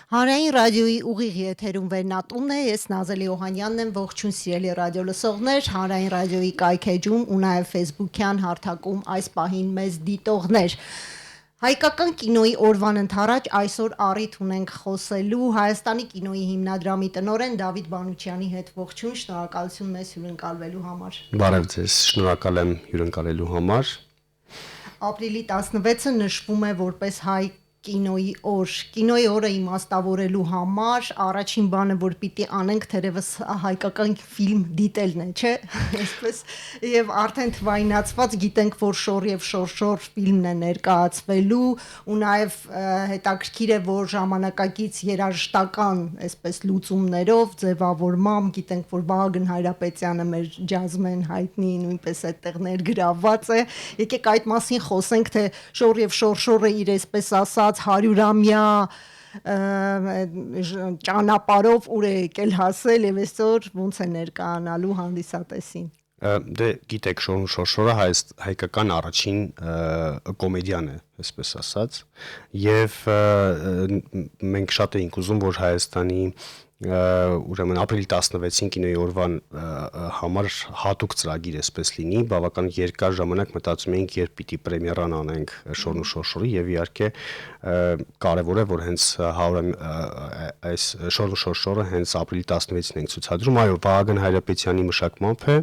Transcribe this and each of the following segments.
Հանրային ռադիոյի ուղիղ եթերում վերնատունն է, ես Նազելի Օհանյանն եմ, ողջույն սիրելի ռադիո լսողներ, Հանրային ռադիոյի կայքեջում ու նաև Facebook-յան հարթակում այս պահին մեզ դիտողներ։ Հայկական կինոյի օրվան ընթരാճ այսօր առիթ ունենք խոսելու Հայաստանի կինոյի հիմնադրամի տնօրեն Դավիթ Բանուչյանի հետ, ողջույն, շնորհակալություն մեզ հյուրընկալվելու համար։ Բարև ձեզ, շնորհակալ եմ հյուրընկալելու համար։ Ապրիլի 16-ը նշվում է որպես հայ կինոյի օր։ Կինոյի օրը իմաստավորելու համար առաջին բանը, որ պիտի անենք, թերևս հայկական ֆիլմ դիտելն է, չէ՞։ Այսպես եւ արդեն թվայնացված գիտենք, որ շոր եւ շորշոր ֆիլմն է ներկայացվելու ու նաեւ հետաքրքիր է, որ ժամանակակից երաժշտական, այսպես լուծումներով, ձևավորմամբ գիտենք, որ Վահագն Հայրապետյանը մեր ջազմեն հայտնի նույնպես այդտեղ ներգրավված է։ Եկեք այդ մասին խոսենք, թե շոր եւ շորշորը իր այսպես ասած 100-ամյա ճանապարհով ուր է եկել հասել եւ այսօր ոնց է ներկայանալու հանդիսատեսին։ Դե գիտեք, շորշորը հայկական առաջին կոմեդիան է, այսպես ասած, եւ մենք շատ էինք ուզում, որ Հայաստանի ուրեմն ապրիլի 16-ին կինոյի օրվան համար հատուկ ծրագիր այսպես լինի, բավական երկար ժամանակ մտածում էինք, երբ պիտի պրեմիերան անենք Շորն ու շորշորի եւ իհարկե կարեւոր է, որ հենց այս Շորն ու շորշորը հենց ապրիլի 16-ին ենք ցուցադրում, այո, Վահագն Հայրապետյանի մշակմամբ է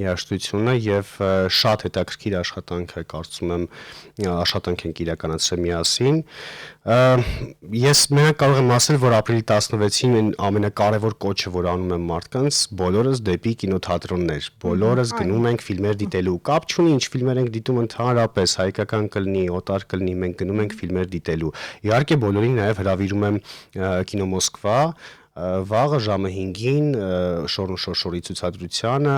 երաժշտությունը եւ շատ հետաքրքիր աշխատանք է, կարծում եմ աշխատանք ենք իրականացրել միասին։ Ես մենակ կարող եմ ասել, որ ապրիլի 16-ին ամենակարևոր կոչը, որ անում եմ մարդկանց, բոլորս դեպի կինոթատրոններ, բոլորս գնում ենք ֆիլմեր դիտելու, կապ չունի ինչ ֆիլմեր ենք դիտում ընդհանրապես, հայկական կլինի, օտար կլինի, մենք գնում ենք ֆիլմեր դիտելու։ Իհարկե բոլորին նաև հրավիրում եմ կինո Մոսկվա վաղը ժամը 5-ին Շորն ու շորշորի ցուցադրությանը,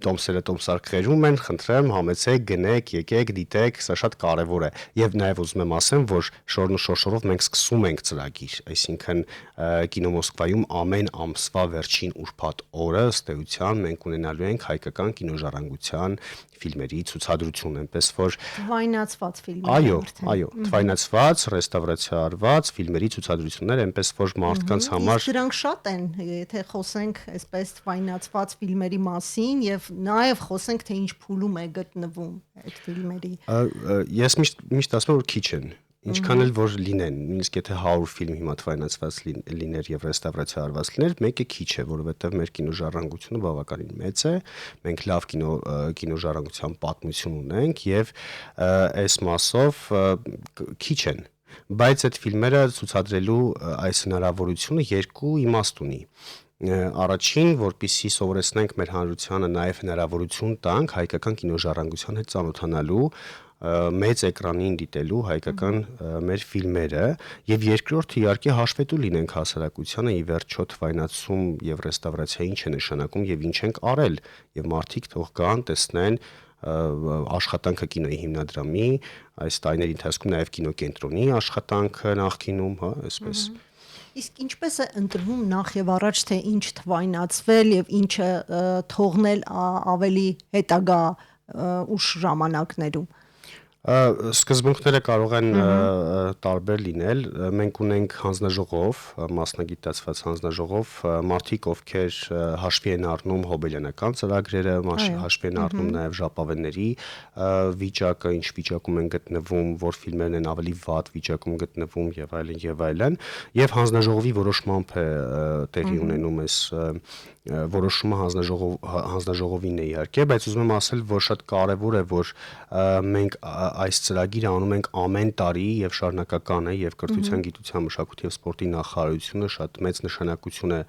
տոմսերը տոմսարկղերում են, խնդրեմ, համեցեք, գնեք, եկեք, դիտեք, սա շատ կարևոր է։ Եվ նաև ուզում եմ ասեմ, որ Շորն ու շորշորով մենք սկսում ենք ծրագիր, այսինքն կինո Մոսկվայում ամեն ամսվա վերջին ուրբաթ օրը ըստ էության մենք ունենալու ենք հայկական կինոժառանգության ֆիլմերի ցուցադրություն, այնպես որ թվայնացված ֆիլմեր։ Այո, թվայնացված, ռեստավրացիա արված ֆիլմերի ցուցադրություններ, այնպես որ մարդկանց համար դրանք շատ են, եթե խոսենք այսպես թվայնացված ֆիլմերի մասին եւ նաեւ խոսենք, թե ինչ փուլում է գտնվում այդ ֆիլմերի։ Ես միշտ ասում եմ, որ քիչ են, ինչքան էլ որ լինեն, նույնիսկ եթե 100 ֆիլմ հիմա թվայնացված լիներ եւ ռեստավրացիա արված լիներ, մեկը քիչ է, որովհետեւ մեր կինոժառանգությունը բավականին մեծ է, մենք լավ կինոժառանգության պատմություն ունենք եւ այս մասով քիչ են, բայց այդ ֆիլմերը ցուցադրելու այս հնարավորությունը երկու իմաստ ունի։ Առաջին, որպեսզի սովորեցնենք մեր հանրությանը նաև հնարավորություն տանք հայկական կինոժառանգության հետ ծանոթանալու, մեծ էկրանին դիտելու հայկական մեր ֆիլմերը եւ երկրորդը իհարկե հաշվետու լինենք հասարակությանը ի վերջո թվայնացում եւ ռեստավրացիա ինչ է նշանակում եւ ինչ ենք արել եւ մարդիկ թող գան տեսնեն աշխատանքը կինոյի հիմնադրամի այս տարիների ընթացքում նաեւ կինոկենտրոնի աշխատանքը նախկինում, հա, այսպես։ Իսկ ինչպես է ընտրվում նախ եւ առաջ, թե ինչ թվայնացվել եւ ինչը թողնել ավելի հետագա ուշ ժամանակներում։ Սկզբունքները կարող են տարբեր լինել, մենք ունենք հանձնաժողով, մասնագիտացված հանձնաժողով, մարդիկ ովքեր հաշվի են առնում հոբելյանական ծրագրերը, հաշվի են առնում նաև ժապավենների վիճակը, ինչ վիճակում են գտնվում, որ ֆիլմերն են ավելի վատ վիճակում գտնվում եւ այլն եւ այլն, եւ հանձնաժողովի որոշմամբ է տեղի ունենում այս որոշումը հանձնաժողովին է իհարկե, բայց ուզում եմ ասել, որ շատ կարևոր է, որ մենք այս ծրագիրը անում ենք ամեն տարի եւ շարունակական է եւ կրթության, գիտության, մշակույթի եւ սպորտի նախարարությունը շատ մեծ նշանակություն է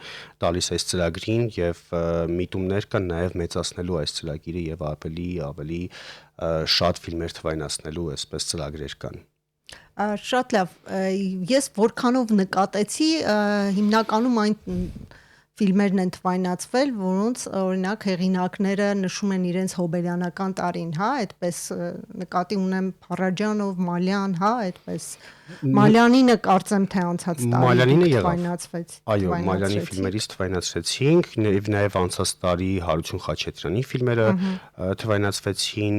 տալիս այս ծրագրին եւ միտումներ կան նաեւ մեծացնելու այս ծրագիրը եւ ավելի շատ ֆիլմեր թվայնացնելու այսպես ծրագրեր կան։ Շատ լավ, ես որքանով նկատեցի հիմնականում այն ֆիլմերն են թվայնացվել, որոնց օրինակ հեղինակները նշում են իրենց հոբելյանական տարին, հա, այդպես նկատի ունեմ Փարաջանով, Մալյան, հա, այդպես Մալյանինը կարծեմ թե անցած տարի թվայնացվեց։ Այո, Մալյանի ֆիլմերից թվայնացրեցինք, նաև անցած տարի Հարություն Խաչատրյանի ֆիլմերը թվայնացվեցին,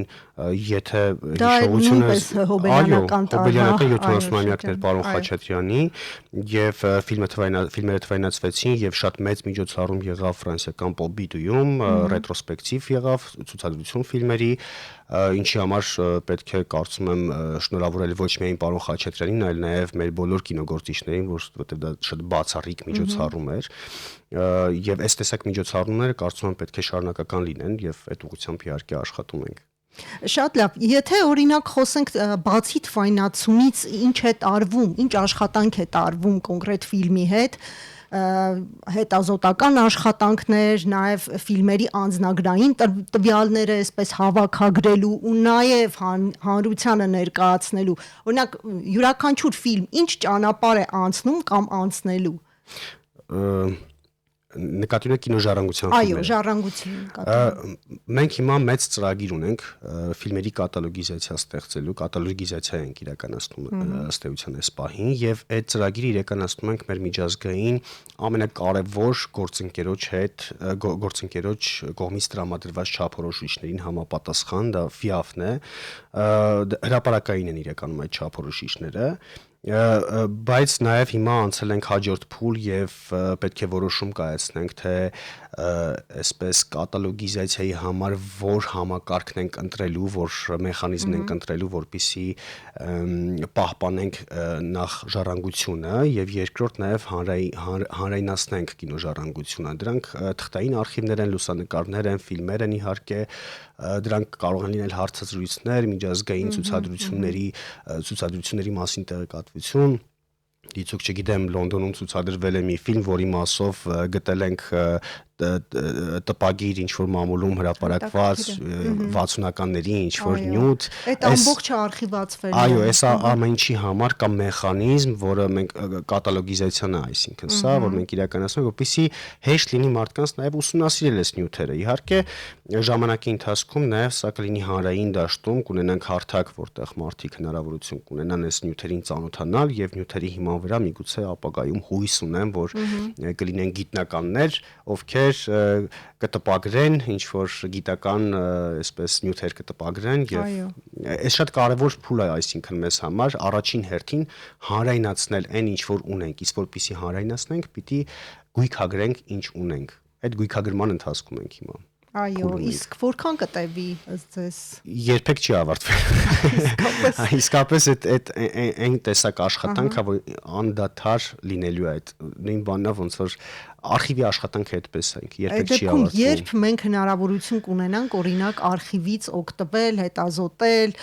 եթե հիշողությունը հոբելյանական 70-ամյակներ պարոն Խաչատրյանի եւ ֆիլմերը թվայնացվեցին եւ շատ մեծ միջոցառում եղավ ֆրանսիական Պոբիդուում, ռետրոսպեկտիվ եղավ ցուցադրություն ֆիլմերի, ինչի համար պետք է կարծում եմ շնորհավորել ոչ միայն պարոն Խաչատրյանին, այլ նաեւ մեր բոլոր կինոգործիչներին, որովհետեւ դա շատ բացառիկ միջոցառում էր եւ այս տեսակ միջոցառումները կարծում եմ պետք է շարունակական լինեն եւ այդ ուղղությամբ իհարկե աշխատում ենք։ Շատ լավ, եթե օրինակ խոսենք բացի թվայնացումից ինչ է տարվում, ինչ աշխատանք է տարվում կոնկրետ ֆիլմի հետ, հետազոտական աշխատանքներ, նաև ֆիլմերի անձնագրային տվյալները այսպես հավաքագրելու ու նաև հանրությանը ներկայացնելու։ Օրինակ յուրաքանչյուր ֆիլմ ինչ ճանապարհ է անցնում կամ անցնելու։ Նկատի ունեք կինոժառանգության ֆիլմերը։ Այո, ժառանգություն նկատի։ Մենք հիմա մեծ ծրագիր ունենք ֆիլմերի կատալոգիզացիա ստեղծելու, կատալոգիզացիա ենք իրականացնում ըստ էության այս պահին եւ այդ ծրագիրը իրականացնում ենք մեր միջազգային ամենակարևոր գործընկերոջ կողմից տրամադրված չափորոշիչներին համապատասխան, դա FIAF-ն է, հրապարակային են իրականում այդ չափորոշիչները, բայց նաև հիմա անցել ենք հաջորդ փուլ եւ պետք է որոշում կայացնենք թե այսպես կատալոգիզացիայի համար որ համակարգն ենք ընտրելու, որ մեխանիզմն ենք ընտրելու, որպեսզի պահպանենք նախ ժառանգությունը եւ երկրորդ նաև հանրայնացնենք կինոժառանգությունը։ Դրանք թղթային արխիվներ են, լուսանկարներ են, ֆիլմեր են իհարկե, դրանք կարող են լինել հարցազրույցներ, միջազգային ցուցադրությունների մասին տեղեկատվություն։ Դիցուք չգիտեմ, Լոնդոնում ցուցադրվել է մի ֆիլմ, որի մասով գտել ենք տպագիր ինչ-որ մամուլում հրապարակված 60-ականների ինչ-որ նյութ։ Այդ ամբողջը արխիվացվել է։ Այո, այս ամեն ինչի համար կա մեխանիզմ, որը մենք կատալոգիզացիան է, այսինքն սա, որ մենք իրականացնում ենք, որպեսզի հեշտ լինի մարդկանց նաև ուսումնասիրել այս նյութերը։ Իհարկե, ժամանակի ընթացքում նաև սա կլինի հանրային դաշտում, կունենանք հարթակ, որտեղ մարդիկ հնարավորություն կունենան այս նյութերին ծանոթանալ եւ նյութերի հիման վրա միգուցե ապագայում հույս ունեմ, որ կլինեն գիտնականներ, ովքեր կտպագրեն ինչ որ գիտական այսպես նյութեր կտպագրեն եւ այս շատ կարեւոր փուլ է, այսինքն մեզ համար առաջին հերթին հանրայնացնել այն ինչ որ ունենք, իսկ որպեսզի հանրայնացնենք, պիտի գույքագրենք ինչ ունենք։ Այդ գույքագրման ընթացքում ենք հիմա։ Այո, իսկ որքան կտևի ըստ ձեզ։ Երբեք չի ավարտվել։ Իսկապես այն տեսակ աշխատանքը, որ անդադար լինելու է, այդ նույն բանն է, ոնց որ արխիվի աշխատանքը այդպես է, երբեք չի ավարտվում։ Երբ մենք հնարավորություն կունենանք օրինակ արխիվից օգտվել, հետազոտել,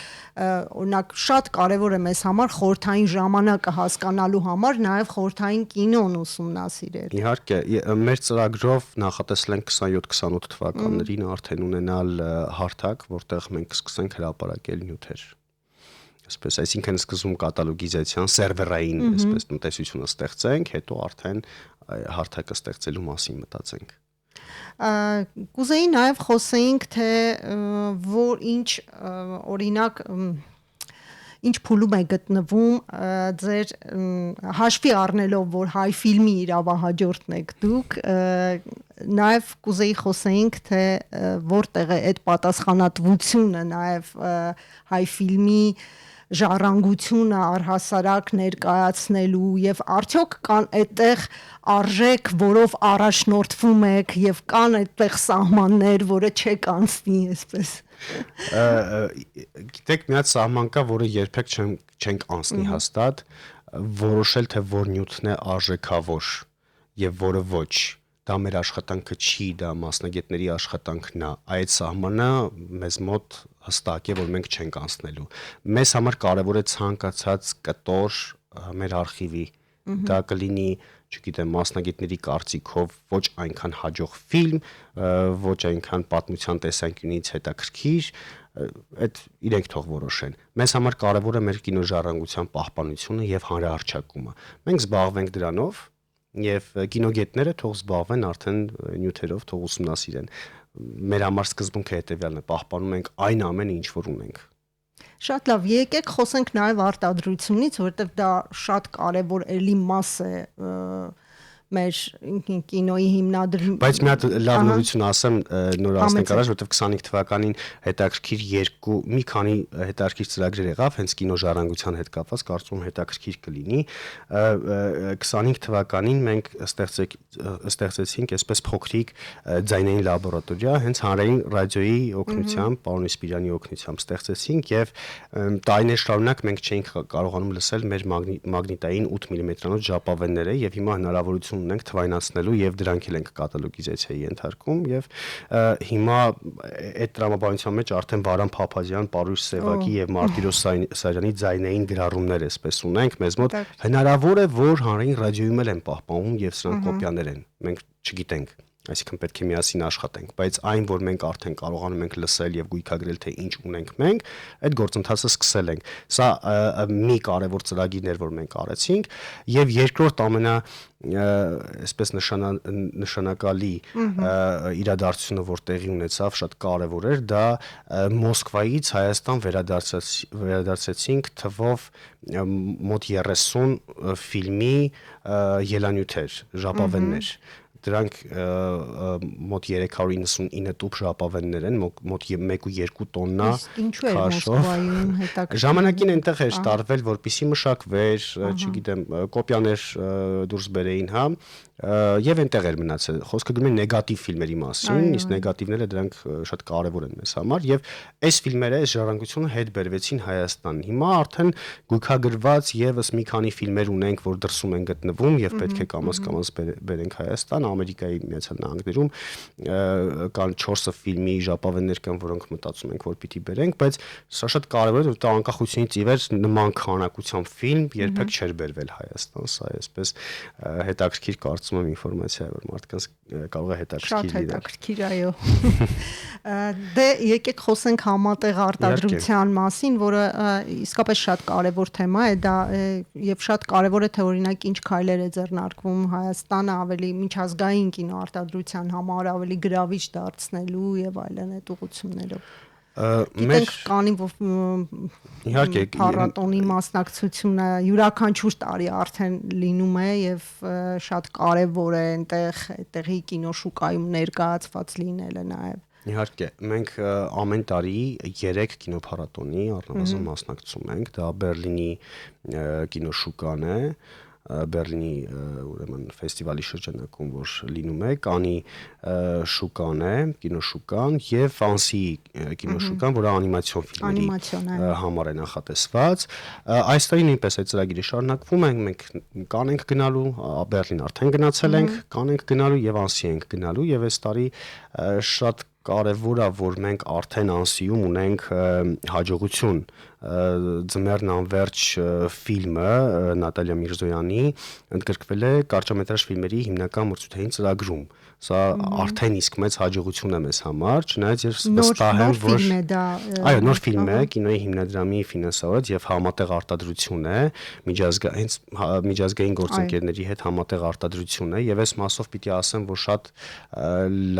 օրինակ շատ կարևոր է մեզ համար խորհրդային ժամանակը հասկանալու համար նաև խորհրդային կինոն ուսումնասիրել։ Իհարկե, մեր ծրագրով նախատեսել ենք 27-28 թվականներին արդեն ունենալ հարթակ, որտեղ մենք կսկսենք հրապարակել նյութեր։ Այսպես, այսինքն սկզբում կատալոգիզացիան սերվերային, այսպես տնտեսությունը ստեղծենք, հետո արդեն հարթակը ստեղծելու մասին մտածենք։ Կուզեի նաև խոսեինք, թե որ ինչ օրինակ ինչ փուլում է գտնվում ձեր հաշվի առնելով, որ հայ ֆիլմի իրավահաջորդն եք դուք, նաև կուզեի խոսեինք, թե որտեղ է այդ պատասխանատվությունը նաև հայ ֆիլմի ժառանգությունը առհասարակ ներկայացնելու եւ արդյոք կան այդտեղ արժեք, որով առաջնորդվում եք եւ կան այդտեղ սահմաններ, որը չեք անցնի, այսպես։ Գիտեք, մի հատ սահման կա, որը երբեք չենք անցնի հաստատ, որոշել թե որ նյութն է արժեքավոր եւ որը ոչ։ Դա մեր աշխատանքը չի, դա մասնագետների աշխատանքն է։ Այդ սահմանը մեզ մոտ հստակ է, որ մենք չենք անցնելու։ Մեզ համար կարևոր է ցանկացած կտոր մեր արխիվի։ Դա կլինի, չգիտեմ, մասնագետների կարծիքով ոչ այնքան հաջող ֆիլմ, ոչ այնքան պատմության տեսանկյունից հետաքրքիր, այդ իրենք թող որոշեն։ Մեզ համար կարևոր է մեր կինոժառանգության պահպանությունը եւ հանրահռչակումը։ Մենք զբաղվենք դրանով եւ կինոգետները թող զբաղվեն արդեն նյութերով, թող ուսումնասիրեն։ Մեր համար սկզբունքը հետեւյալն է՝ պահպանում ենք այն ամենը, ինչ որ ունենք։ Շատ լավ, եկեք խոսենք նաև արտադրությունից, որովհետև դա շատ կարևոր էլի մաս է մեր կինոյի հիմնադրում։ Բայց մի հատ լավ նորություն ասեմ, նոր ասենք առաջ, որովհետև 25 թվականին հետաքրքիր մի քանի հետաքրքիր ծրագրեր եղավ, հենց կինոժառանգության հետ կապված, կարծում եմ հետաքրքիր կլինի։ 25 թվականին մենք ստեղծեցինք այսպես փոքրիկ ձայնային լաբորատորիա, հենց հանրային ռադիոյի օգնությամբ, պարոն Իսպիրյանի օգնությամբ ստեղծեցինք եւ տարիներ շարունակ մենք չէինք կարողանում լսել մեր մագնիտային 8 մմ-անոց ժապավենները եւ հիմա հնարավորություն ունենք թվայնացնելու եւ դրանք էլ ենք կատալոգիզացիայի ենթարկում եւ հիմա այդ տրամաբանության մեջ արդեն Վարան Փափազյան, Պարույր Սևակի եւ Մարտիրոս Սարյանի ձայնային գրառումներ էսպես ունենք մեզ մոտ հնարավոր է որ հանրային ռադիոյում էլ են պահպանվում եւ սրանք կոպիաներ են մենք չգիտենք այսինքն պետք է միասին աշխատենք, բայց այն, որ մենք արդեն կարողանում ենք լսել եւ գույքագրել, թե ինչ ունենք մենք, այդ գործընթացը սկսել ենք։ Սա մի կարևոր ծրագիր էր, որ մենք արեցինք, եւ երկրորդ այսպես նշանակալի իրադարձությունը, որ տեղի ունեցավ, շատ կարևոր էր, դա Մոսկվայից Հայաստան վերադարձեցինք թվով մոտ 30 ֆիլմի ելանյութեր, ժապավեններ։ Դրանք մոտ 399 տուփ ժապավեններ են, մոտ 1.2 տոննա քաշով։ Ժամանակին այնտեղ էր տարվել, որպեսի մշակվեր, չգիտեմ, կոպիաներ դուրս բերեին, հա, եւ այնտեղ էր մնացել։ Խոսքը գնում է նեգատիվ ֆիլմերի մասին, իսկ նեգատիվները դրանք շատ կարեւոր են մեզ համար եւ այս ֆիլմերը, այս ժառանգությունը հետ բերվեցին Հայաստան։ Հիմա արդեն գույքագրված եւս մի քանի ֆիլմեր ունենք, որ դրսում են գտնվում եւ պետք է կամաց բերենք Հայաստան, Ամերիկայի Միացյալ Նահանգներում կան 4 ֆիլմի ժապավեններ կան, որոնք մտածում ենք, որ պիտի բերենք, բայց սա շատ կարեւոր է, որտեղ անկախությունից ի վեր նման քանակությամբ ֆիլմ երբեք չէր բերվել Հայաստան, սա այսպես հետաքրքիր կարծում եմ ինֆորմացիա է, որ մարդկանց կարող է հետաքրքիր լինել։ Շատ հետաքրքիր, այո։ Դե եկեք խոսենք համատեղ արտադրության մասին, որը իսկապես շատ կարևոր թեմա է, դա եւ շատ կարևոր է, թե օրինակ ինչ քայլեր է ձեռնարկվում Հայաստանը ավելի միջազգային կինոարտադրության համար ավելի գրավիչ դարձնելու եւ այլն այդ ուղղություններով։ Մենք կանի իհարկե փառատոնի մասնակցությունը յուրաքանչյուր տարի արդեն լինում է եւ շատ կարեւոր է այնտեղի կինոշուկայում ներկայացված լինելը նաեւ։ Իհարկե, մենք ամեն տարի 3 կինոփառատոնի առնվազն մասնակցում ենք, դա Բերլինի կինոշուկան է, Բերլինի ուրեմն ֆեստիվալի շրջանակում որ լինում է, Կանի շուկան է, կինոշուկան եւ Ֆրանսիի կինոշուկան, որը անիմացիոն ֆիլմերի համար է նախատեսված։ Այս տարի նույնպես այդ ծրագիրը շարունակվում է, մենք Կանն ենք գնալու, Բերլին արդեն գնացել ենք, Կանն ենք գնալու եւ Անսի ենք գնալու եւ այս տարի շատ կարևոր է, որ մենք արդեն Անսիում ունենք հաջողություն Ձմեռն անվերջ ֆիլմը Նատալիա Միրզոյանի ընդգրկվել է կարճամետրաժ ֆիլմերի հիմնական մրցույթային ծրագրում։ Սա արդեն իսկ մեծ հաջողություն է մեզ համար, չնայած ես վստահ եմ, որ այո, նոր ֆիլմ է, կինոյի հիմնադրամի ֆինանսավորած եւ համատեղ արտադրություն է, միջազգային գործընկերների հետ համատեղ արտադրություն է եւ այս մասով պիտի ասեմ, որ շատ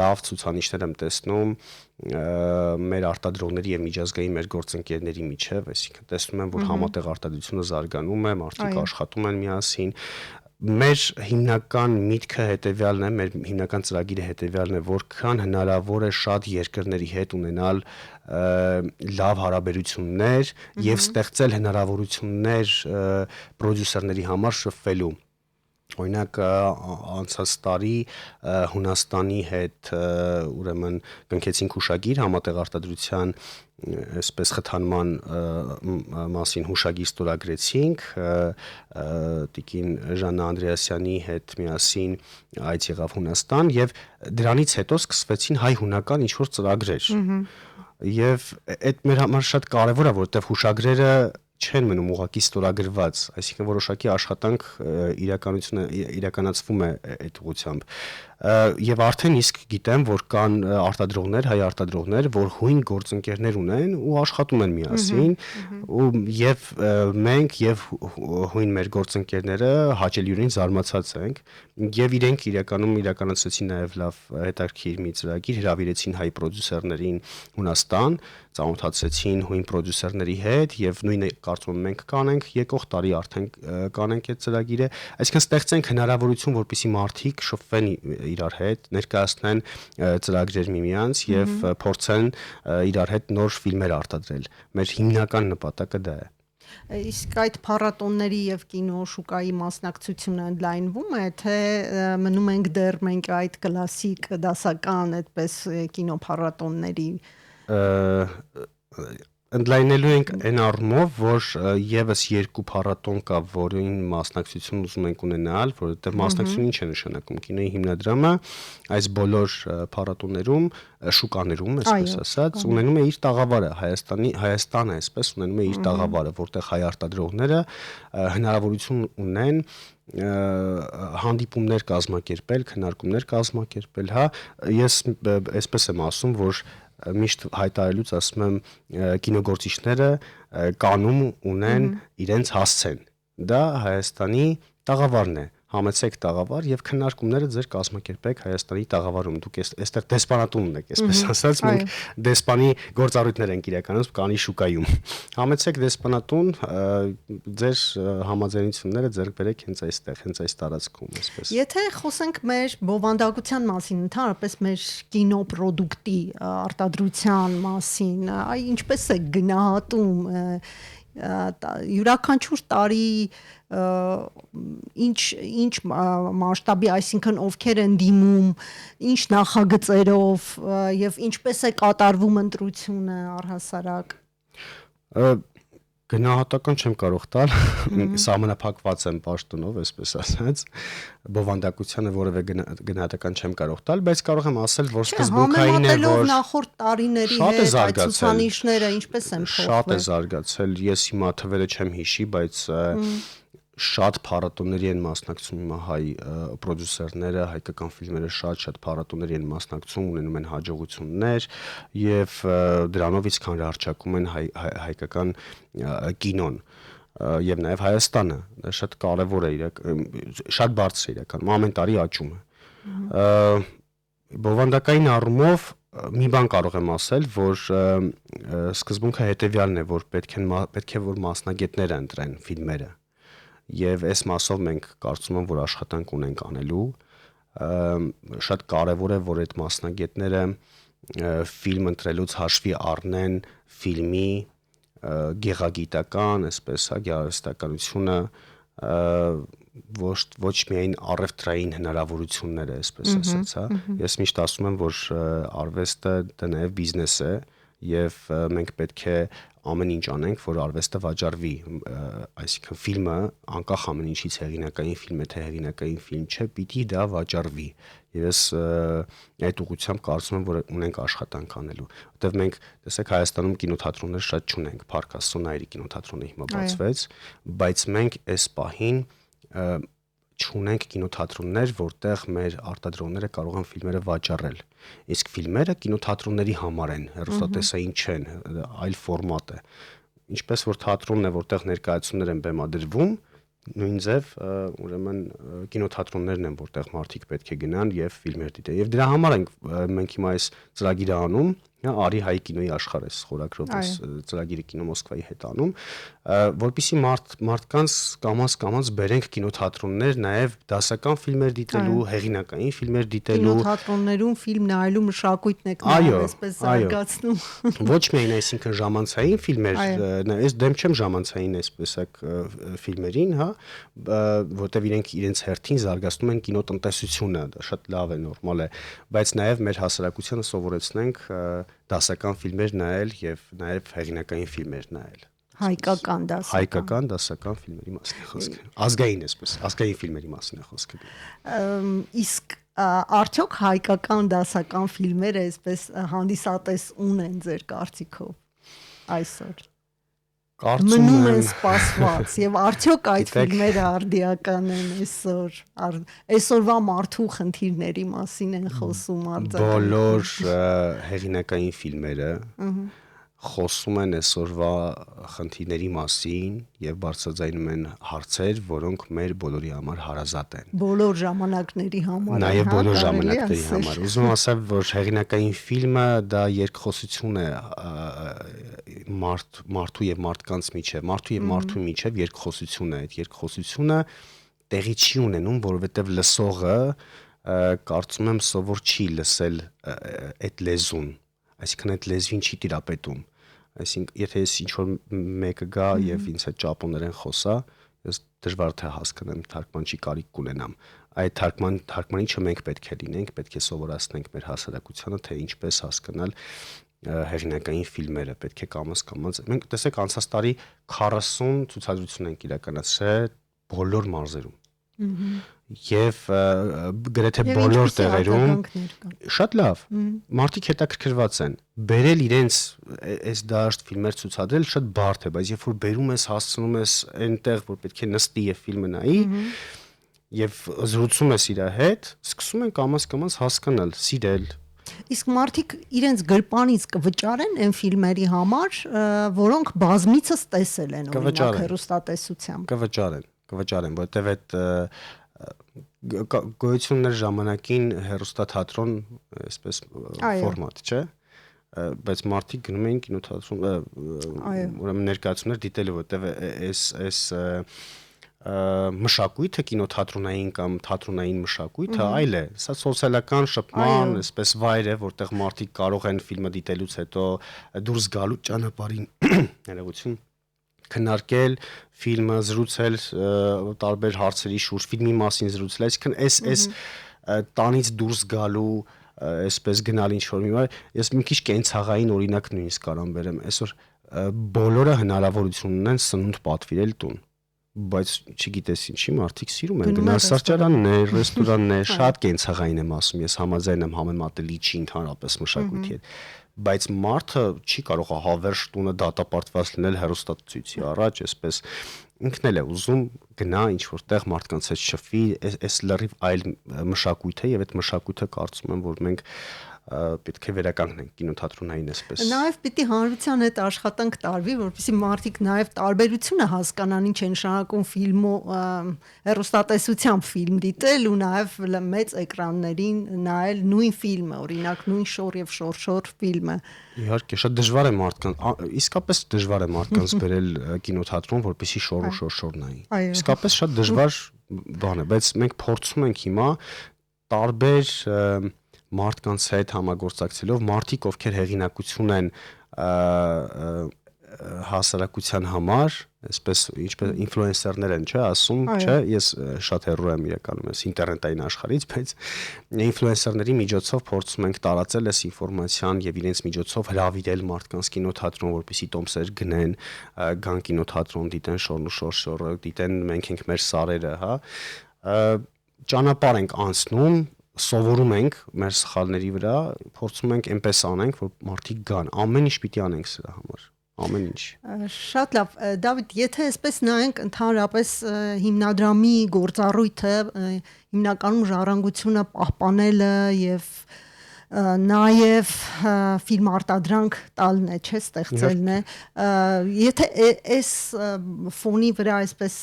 լավ ցուցանիշներ եմ տեսնում մեր արտադրողների եւ միջազգային մեր գործընկերների միջև, այսինքն տեսնում եմ, որ համատեղ արտադրությունը զարգանում է, մարդիկ աշխատում են միասին։ Մեր հիմնական միտքը հետեւյալն է, մեր հիմնական ծրագիրը հետեւյալն է, որքան հնարավոր է շատ երկրների հետ ունենալ լավ հարաբերություններ եւ ստեղծել հնարավորություններ պրոդյուսերների համար շփվելու։ Օրինակ անցած տարի Հունաստանի հետ ուրեմն կնքեցինք հուշագիր համատեղ արտադրության այսպես խթանման մասին հուշագիր ստորագրեցինք տիկին Ժաննա Անդրեասյանի հետ միասին այց եղավ Հունաստան եւ դրանից հետո սկսվեցին հայ-հունական ինչ-որ ծրագրեր։ Եվ այդ մեր համար շատ կարեւոր է, որովհետեւ հուշագրերը չեն մնում ուղղակի ստորագրված, այսինքն որոշակի աշխատանք իրականացվում է այդ ուղղությամբ։ Եվ արդեն իսկ գիտեմ, որ կան արտադրողներ, հայ արտադրողներ, որ հույն գործընկերներ ունեն ու աշխատում են միասին, եւ մենք եւ հույն մեր գործընկերները հաճելիորեն զարմացած ենք, եւ իրենք իրականացրեցին նաեւ լավ հետաքրքիր մի ծրագիր, հրավիրեցին հայ պրոդյուսերներին Հունաստան, ծանոթացրեցին հույն պրոդյուսերների հետ եւ նույնը կարծում եմ մենք կանենք եկող տարի արդեն կանենք այդ ծրագիրը, այսինքն ստեղծենք հնարավորություն, որպեսզի մարդիկ շփվեն իրար հետ, ներկայացնեն ծրագրեր միմյանց եւ փորձեն իրար հետ նոր ֆիլմեր արտադրել։ Մեր հիմնական նպատակը դա է։ Իսկ այդ փառատոնների եւ կինոշուկայի մասնակցությունը ընդլայնվում է, թե մնում ենք դեռ մենք այդ կլասիկ դասական այդպես կինոփառատոնների ընդլայնելու ենք այն առումով, որ եւս երկու փառատոն կա, որին մասնակցություն ուզում ենք ունենալ, որովհետեւ մասնակցությունը ինչ է նշանակում կինոյի հիմնադրամը այս բոլոր փառատոներում, շուկաներում, այսպես ասած, ունենում է իր տաղավարը, Հայաստանը այսպես ունենում է իր տաղավարը, որտեղ հայ արտադրողները հնարավորություն ունեն հանդիպումներ կազմակերպել, քննարկումներ կազմակերպել, հա, ես այսպես եմ ասում, որ միշտ հայտարարելուց ասում եմ կինոգործիչները կանում ունեն իրենց հասցեն։ Դա Հայաստանի տաղավարն է։ Համեցեք տաղավար եւ քննարկումները ձեր կազմակերպեք Հայաստանի տաղավարում։ Դուք այստեղ դեսպանատուն ունեք, այսպես ասած, մենք դեսպանի գործառույթներ ենք իրականացնում Կանի շուկայում։ Համեցեք դեսպանատուն, ձեր համաձայնությունները ձեռք բերեք հենց այստեղ, հենց այս տարածքում, այսպես։ Եթե խոսենք մեր բովանդակության մասին, ընդհանրապես մեր կինոպրոդուկտի արտադրության մասին, ինչպես է գնահատում յուրաքանչյուր տարի ինչ մասշտաբի, այսինքն ովքեր են դիմում, ինչ նախագծերով եւ ինչպես է կատարվում ընտրությունը առհասարակ։ Գնահատական չեմ կարող տալ, սահմանափակված եմ պաշտոնով, այսպես ասած, բովանդակությանը որևէ գնահատական չեմ կարող տալ, բայց կարող եմ ասել, որ սկզբունքային է, որ նախորդ տարիների հետ այդ ցուցանիշները ինչպես են փոխվել։ Շատ է զարգացել, ես հիմա թվերը չեմ հիշի, բայց շատ փառատոների են մասնակցում հիմա հայ պրոդյուսերները, հայկական ֆիլմերը շատ փառատոների են մասնակցում, ունենում են հաջողություններ եւ դրանով իսկան հռչակում են հայկական կինոն եւ նաեւ Հայաստանը, դա շատ կարեւոր է, շատ բարձր է իրականում, ամեն տարի աճում է։ Բովանդակային առումով մի բան կարող եմ ասել, որ սկզբունքը հետեւյալն է, որ պետք է որ մասնագետները ընտրեն ֆիլմերը։ Եվ այս մասով մենք կարծում եմ, որ աշխատանք ունենք անելու, շատ կարևոր է, որ այդ մասնագետները ֆիլմ ընտրելուց հաշվի առնեն ֆիլմի գեղագիտական, այսպես է, գեղարվեստականությունը, ոչ միայն առևտրային հնարավորությունները, այսպես ասած, հա։ Ես միշտ ասում եմ, որ արվեստը դա նաև բիզնես է, եւ մենք պետք է ամեն ինչ անենք, որ արվեստը վաճառվի, այսինքն ֆիլմը անկախ ամեն ինչից հեղինակային ֆիլմ է, թե հեղինակային ֆիլմ չէ, պիտի դա վաճառվի։ Եվ ես այդ ուղղությամբ կարծում եմ, որ ունենք աշխատանք անելու, որտեղ մենք, տեսեք, Հայաստանում կինոթատրոններ շատ չունենք, Փառք Աստծո Նայիրի կինոթատրոնը հիմա բացվեց, բայց մենք այս պահին չունենք կինոթատրոններ, որտեղ մեր արտադրողները կարող են ֆիլմերը վաճառել։ Իսկ ֆիլմերը կինոթատրոնների համար են, հեռուստատեսային չեն, այլ ֆորմատ է։ Ինչպես որ թատրոնն է, որտեղ ներկայացումներ են բեմադրվում, նույն ձև ուրեմն կինոթատրոններն են, որտեղ մարդիկ պետք է գնան եւ ֆիլմեր դիտեն։ Եվ դրա համար մենք հիմա այս ծրագիրը անում, Արի հայ կինոյի աշխարհ էս խորագրով էս ծրագիրը Կինո Մոսկվայի հետ անում, որպեսզի մարդկանց կամաց բերենք կինոթատրոններ նաև դասական ֆիլմեր դիտելու, հեղինակային ֆիլմեր դիտելու, կինոթատրոններում ֆիլմ նայելու մշակույթն եք նաև այսպես զարգացնում։ Ոչ միայն այսինքն ժամանցային ֆիլմեր, ես դեմ չեմ ժամանցային այսպես ֆիլմերին, հա, որտեվ իրենց հերթին զարգացնում են կինոտնտեսությունը, դա շատ լավ է, նորմալ է, բայց նաև մեր հասարակությանը սովորեցնենք դասական ֆիլմեր նայել եւ նաեւ հեղինակային ֆիլմեր նայել։ Հայկական դասական ֆիլմերի մասին է խոսքը։ Ազգային էսպես, ազգային ֆիլմերի մասին է խոսքը։ Իսկ արդյոք հայկական դասական ֆիլմերը այսպես հանդիսատես ունեն ձեր կարծիքով այսօր։ Կարծում մնում են եմ սպասված եւ արդյոք այդ ֆիլմերը արդիական են այսօր այսօրվա մարդու խնդիրների մասին են խոսում բոլոր արձագանքում հեղինակային ֆիլմերը խոսում են այսօրվա խնդիրների մասին եւ բարձրաձայնում են հարցեր, որոնք մեր բոլորի համար հարազատ են։ բոլոր ժամանակների համար Նաեւ բոլոր կարելի ժամանակների ասել։ համար։ Ուզում եմ ասել, որ հեղինակային ֆիլմը դա երկխոսություն է մարդու եւ մարդկանց միջեւ, մարդու եւ մարդու միջեւ երկխոսություն է։ Այդ երկխոսությունը տեղի չի ունենում, որովհետեւ լսողը կարծում եմ սովոր չի լսել այդ լեզուն, այսինքն այդ լեզվին չի տիրապետում։ Այսինքն, եթե ես ինչ-որ մեկը գա եւ ինձ հետ ճապոներեն խոսա, ես դժվար թե հասկանամ, թարգմանչի կարիք կունենամ։ Այդ թարգմանիչը մենք պետք է լինենք, պետք է սովորացնենք մեր հասարակությանը, թե ինչպես հասկանալ հեղինակային ֆիլմերը, պետք է կամաց։ Մենք տեսեք անցած տարի 40 ցուցադրություն ենք իրականացրել բոլոր մարզերում։ Եվ գրեթե բոլոր տեղերում շատ լավ մարդիկ հետաքրքրված են բերել իրենց այս դաշտ ֆիլմեր ցուցադրել շատ բարդ է, բայց երբ որ բերում ես հասցնում ես այնտեղ որ պետք է նստի եւ ֆիլմը նայի եւ զրուցում ես իր հետ, սկսում են կամաց հասկանալ, սիրել։ Իսկ մարդիկ իրենց գրպանից կվճարեն այն ֆիլմերի համար, որոնք բազմիցս տեսել են օրինակ հեռուստատեսությամբ։ Կվճարեն, որտեվ այդ գոյություններ ժամանակին հեռուստաթատրոն, այսպես ֆորմատ, չէ՞, բայց մարդիկ գնում էին կինոթատրոն, ուրեմն ներկայացումներ դիտելու, որտեվ այս մշակույթը կինոթատրոնային կամ թատրոնային մշակույթը այլ է, սա սոցիալական շփման, այսպես վայր է, որտեղ մարդիկ կարող են ֆիլմը դիտելուց հետո դուրս գալու ճանապարհին ներողություն քննարկել ֆիլմը, զրուցել տարբեր հարցերի շուրջ, ֆիլմի մասին զրուցել, այսինքն այս տանից դուրս գալու այսպես գնալ ինչ-որ մի բան, ես մի քիչ կենցաղային օրինակ նույնիսկ կարամ բերեմ, այսօր բոլորը հնարավորություն ունեն սնունդ պատվիրել տուն, բայց չգիտես ինչի մարդիկ սիրում են գնալ սրճարաններ, ռեստորաններ, շատ կենցաղային եմ ասում, ես համաձայն եմ համեմատելի չի ընդհանրապես մշակույթի հետ, բայց մարդը չի կարող հավերժ տունը դատապարտված լինել հեռուստացույցի առաջ, այսպես ինքն էլ է ուզում գնա ինչ որտեղ մարդկանց հետ շփվի, այս լրիվ այլ մշակույթ է եւ այդ մշակույթը կարծում եմ որ մենք պետք է վերականգնենք կինոթատրոնային այսպես։ Նաև պիտի հանրության հետ աշխատանք տարվի, որպեսզի մարդիկ նաև տարբերությունը հասկանան ինչ է նշանակում ֆիլմը, հեռուստատեսությամբ ֆիլմ դիտել ու նաև մեծ էկրաններին նայել նույն ֆիլմը, օրինակ նույն շոր եւ շորշոր ֆիլմը։ Իհարկե, շատ դժվար է մարդկանց, իսկապես դժվար է մարդկանց բերել կինոթատրոն, որպեսզի շոր ու շորշոր նայի։ Իսկապես շատ դժվար բան է, բայց մենք փորձում ենք հիմա տարբեր մարդկանց հետ համագործակցելով մարդիկ ովքեր հեղինակություն են հասարակության համար, այսպես ինչպես ինֆլուենսերներ են, չէ, ասում, չէ, ես շատ հեռու եմ իրականում ես ինտերնետային աշխարհից, բայց ինֆլուենսերների միջոցով փորձում ենք տարածել այս ինֆորմացիան եւ իրենց միջոցով հրավիրել մարդկանց կինոթատրոն, որպեսզի տոմսեր գնեն, գան կինոթատրոն, դիտեն շորն ու շորշորը, դիտեն մենք ենք մեր սարերը, հա, ճանապարհ ենք անցնում, սովորում ենք մեր սխալների վրա, փորձում ենք այնպես անենք, որ մարդիկ գան, ամեն ինչ պիտի անենք սրա համար, ամեն ինչ։ Շատ լավ, Դավիթ, եթե այսպես նայենք ընդհանրապես հիմնադրամի գործառույթը, հիմնականում ժառանգությունը պահպանելը եւ նաև ֆիլմ արտադրանք տալն է, չէ, ստեղծելն է։ Եթե այս ֆոնի վրա այսպես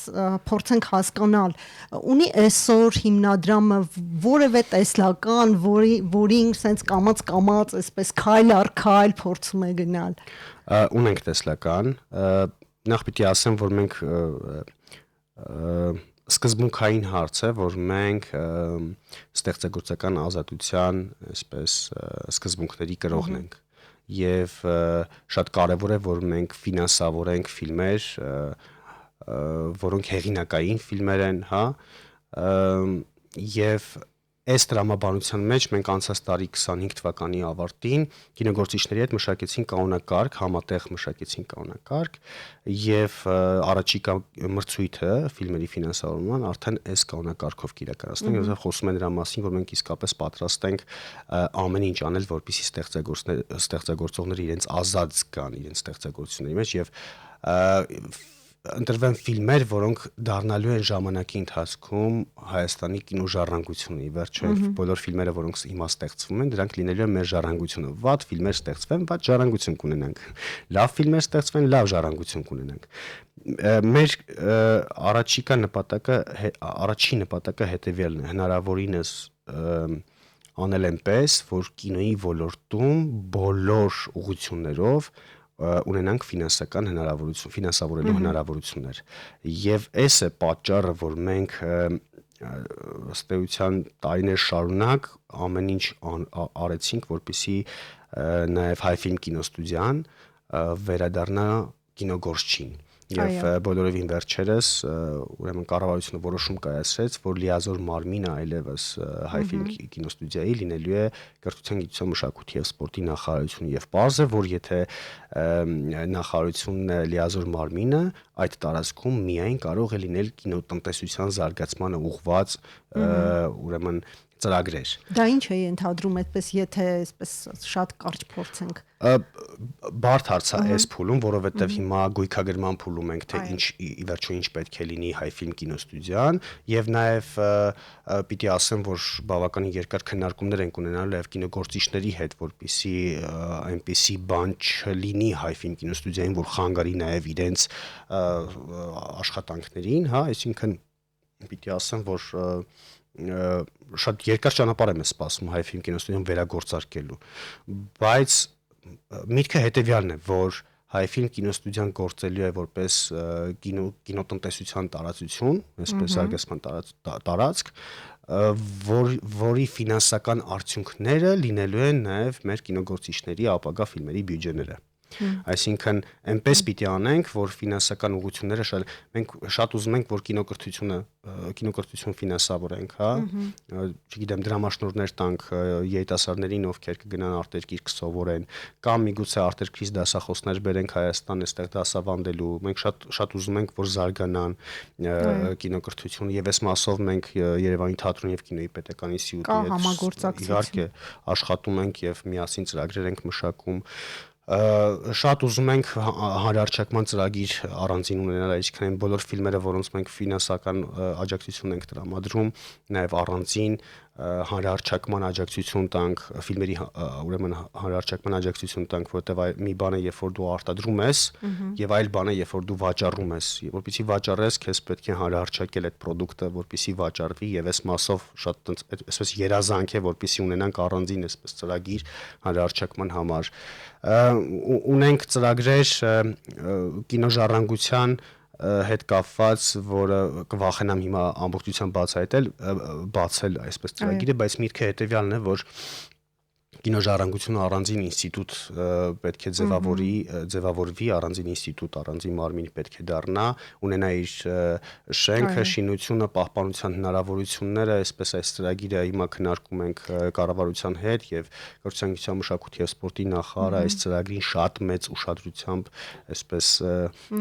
փորձենք հասկանալ, ունի այսօր հիմնադրամը որևէ տեսլական, որին sense կամած այսպես քայլ առ քայլ փորձում է գնալ։ Ունենք տեսլական, նախ պիտի ասեմ, որ մենք սկզբունքային հարց է, որ մենք ստեղծագործական ազատության, այսպես սկզբունքների կրողն ենք եւ շատ կարեւոր է, որ մենք ֆինանսավորենք ֆիլմեր, որոնք հեղինակային ֆիլմեր են, հա, եւ այս տրամաբանության մեջ մենք անցած տարի 25 թվականի ավարտին կինոգործիչների հետ մշակեցին կանոնակարգ, համատեղ մշակեցին կանոնակարգ եւ առաջիկա մրցույթը ֆիլմերի ֆինանսավորման արդեն այս կանոնակարգով կիրականացնենք, եւ խոսում են դրա մասին, որ մենք իսկապես պատրաստ ենք ամեն ինչ անել, որպեսզի ստեղծագործողները իրենց ազատ զգան իրենց ստեղծագործությունների մեջ եւ ընտրվեն ֆիլմեր, որոնք դառնալու են ժամանակի ընթացքում Հայաստանի կինոժառանգությունը։ Ի վերջո բոլոր ֆիլմերը, որոնք հիմա ստեղծվում են, դրանք լինելու են մեր ժառանգությունը։ Վատ ֆիլմեր ստեղծվեն, վատ ժառանգություն կունենանք։ Լավ ֆիլմեր ստեղծվեն, լավ ժառանգություն կունենանք։ Մեր առաջին նպատակը հետևյալն է՝ հնարավորինս անել այնպես, որ կինոյի ոլորտում բոլոր ուղղություններով ունենանք ֆինանսական հնարավորություն, ֆինանսավորելու հնարավորություններ։ Եվ այս է պատճառը, որ մենք ըստ էության տարիներ շարունակ ամեն ինչ արեցինք, որպեսզի նաև Հայֆիլմ կինոստուդիան վերադառնա կինոգործչին։ Եվ բոլորովին վերջերս ուրեմն կառավարությունը որոշում կայացրեց, որ լիազոր մարմինը այլևս Հայֆիլմ կինոստուդիայի լինելու է Կրթության, գիտության, մշակույթի եւ սպորտի նախարարությունը, եւ պարզ է, որ եթե նախարարությունն է լիազոր մարմինը, այդ տարածքում միայն կարող է լինել կինոտնտեսության զարգացմանը ուղղված ուրեմն ծրագրեր։ Դա ինչ է ընդհանրում այդպես, եթե այսպես շատ կարճ փորձենք։ Բարդ հարց է այս փուլում, որովհետև հիմա գույքագրման փուլում ենք, թե ինչ ի վերջո ինչ պետք է լինի Հայֆիլմ կինոստուդիան, եւ նաեւ պիտի ասեմ, որ բավականին երկար քննարկումներ ենք ունենալու եւ կինոգործիչների հետ, որպեսզի այնպիսի բան չլինի Հայֆիլմ կինոստուդիային, որ խանգարի նաեւ իրենց աշխատանքներին, հա, այսինքն պիտի ասեմ, որ շատ երկար ճանապարհ եմ սպասում Հայֆիլմ կինոստուդիան վերագործարկելու, բայց միտքը հետևյալն է, որ Հայֆիլմ կինոստուդիան գործելու է որպես կինոտնտեսության տարածություն, այսպես զարգացման տարածք, որի ֆինանսական արդյունքները լինելու են նաև մեր կինոգործիչների ապագա ֆիլմերի բյուջեները։ Այսինքն այնպես պիտի անենք, որ ֆինանսական ուղղությունները մենք շատ ուզում ենք, որ կինոկրթություն ֆինանսավորենք, հա, չգիտեմ, դրամաշնորհներ տանք երիտասարդներին, ովքեր կգնան արտերկիր կսովորեն, կամ միգուցե արտերկրից դասախոսներ բերենք Հայաստան, այստեղ դասավանդելու։ Մենք շատ ուզում ենք, որ զարգանան կինոկրթությունը, եւ այս մասով մենք Երևանի թատրոնի եւ կինոյի պետական ինստիտուտի հետ իհարկե աշխատում ենք եւ միասին ծրագրեր ենք մշակում։ Շատ ուզում ենք հանրահռչակման ծրագիր առանձին ունենալ, այսինքն այն բոլոր ֆիլմերը, որոնց մենք ֆինանսական աջակցություն ենք տրամադրում, նաև առանձին հանրահռչակման աջակցություն տանք, ֆիլմերի ուրեմն հանրահռչակման աջակցություն տանք, որովհետև մի բան է, երբ որ դու արտադրում ես, եւ այլ բան է, երբ որ դու վաճառում ես, որպեսզի վաճառես, քեզ պետք է հանրահռչակել այդ պրոդուկտը, որպեսզի վաճառվի, եւ այս մասով շատ այսպես երազանք է, որպեսզի ունենանք առանձին այսպես ծրագիր հանրահռչակման համար։ Ունենք ծրագրեր կինոժառանգության հետ կապված, որը կվախենամ հիմա ամբողջությամբ բացել այսպես ծրագիրը, բայց միտքը հետևյալն է, որ կինոժառանգությունը առանձին ինստիտուտ պետք է ձևավորվի, առանձին ինստիտուտ, առանձին մարմին պետք է դառնա, ունենա իր շենքը, շինությունը, պահպանության հնարավորությունները, այսպես այս ծրագիրը հիմա քննարկում ենք կառավարության հետ եւ Կրթության, գիտության, մշակույթի եւ սպորտի նախարարը այս ծրագրին շատ մեծ ուշադրությամբ այսպես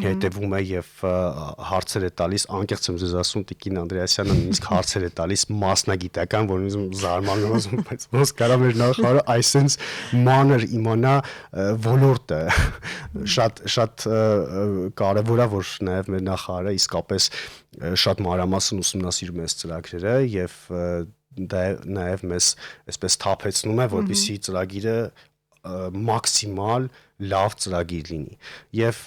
հետևում է եւ հարցեր է տալիս, անկեղծ եմ ձեզ ասում, Տիկին Անդրեասյանը նույնիսկ հարցեր է տալիս մասնագիտական, որ ինձ զարմանում եմ, բայց ոնց կարա մեր նախարարը այսպես մանր իմանա ոլորտը, շատ կարևոր է, որ նաև մեր նախարարը իսկապես շատ մանրամասն ուսումնասիրում է այս ծրագրերը եւ դա նաև մեզ այսպես թափեցնում է, որպեսզի ծրագիրը մաքսիմալ լավ ծրագիր լինի եւ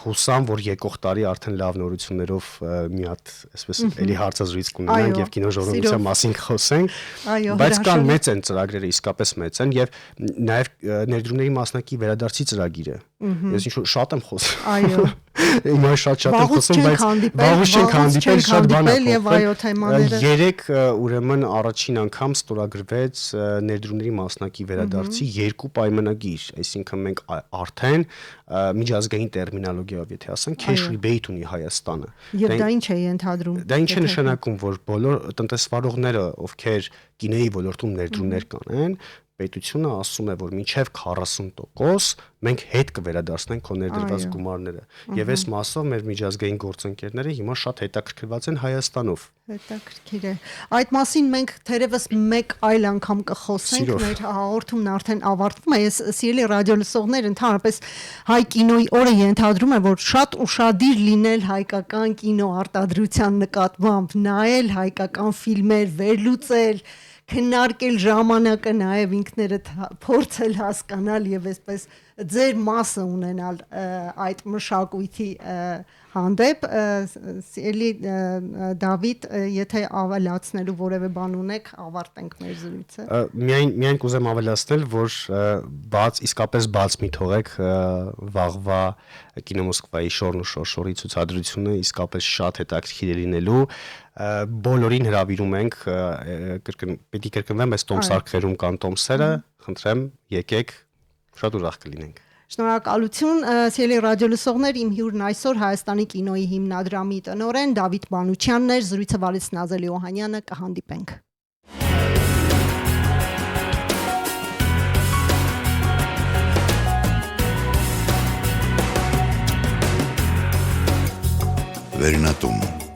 հուսամ, որ եկող տարի արդեն լավ նորություններով մի հատ այսպես էլի հարցազրույց կունենանք եւ կինոժողովության մասին խոսենք, բայց կան մեծ են ծրագրերը, իսկապես մեծ են եւ նաեւ ներդրումների մասնակի վերադարձի ծրագիրը։ Ես ինչ շատ եմ խոսում։ Այո։ Հիմա շատ եմ խոսում, բայց վաղուց չենք հանդիպել, շատ բան է եւ այո թեմաները։ Երեք ուրեմն առաջին անգամ ստորագրվեց ներդրումների մասնակի վերադարձի երկու պայմանագիր, այսինքն մենք արդեն միջազգային տերմինոլոգիայով եթե ասենք cash rebate ունի Հայաստանը։ Եվ դա ինչ է ընդհանրում։ Դա ինչ է նշանակում, որ բոլոր տնտեսվարողները, ովքեր կինոյի ոլորտում ներդրումներ կանեն, պետությունը ասում է, որ մինչև 40% մենք հետ կվերադարձնենք քո ներդրված գումարները։ Եվ այս մասով մեր միջազգային գործընկերները հիմա շատ հետաքրքրված են Հայաստանով։ Հետաքրքիր է։ Այդ մասին մենք թերևս մեկ այլ անգամ կխոսենք, մեր հաղորդումն արդեն ավարտվում է։ Ես սիրելի ռադիոլսողներ, ընդհանրապես հայ կինոյի օրը ենթադրում եմ, որ շատ ուշադիր լինել հայկական կինո արտադրության նկատմամբ, նայել հայկական ֆիլմեր, վերլուծել, քննարկել ժամանակը, նաև ինքներդ փորձել հասկանալ եւ այսպես ձեր մասը ունենալ այդ մշակույթի հանդեպ։ Սիրելի Դավիթ, եթե ավելացնելու որևէ բան ունեք, ավարտենք մեր զրույցը։ Միայն կուզեմ ավելացնել, որ իսկապես բաց մի թողեք վաղվա Կինո Մոսկվայի շորն ու շորշորի ցուցադրությունը իսկապես շատ հետաքրքիր է լինելու։ Բոլորին հրավիրում ենք, պետք է կրկնվեմ, այս տոմսարկղերում կան տոմսերը, խնդրեմ, եկեք, շատ ուրախ կլինենք։ Շնորհակալություն, սիրելի ռադիոլսողներ, իմ հյուրն այսօր Հայաստանի կինոյի հիմնադրամի տնօրեն Դավիթ Մանուչյանն էր, զրույցը վարեց Նազելի Օհանյանը, կհանդիպենք։ Վերնատուն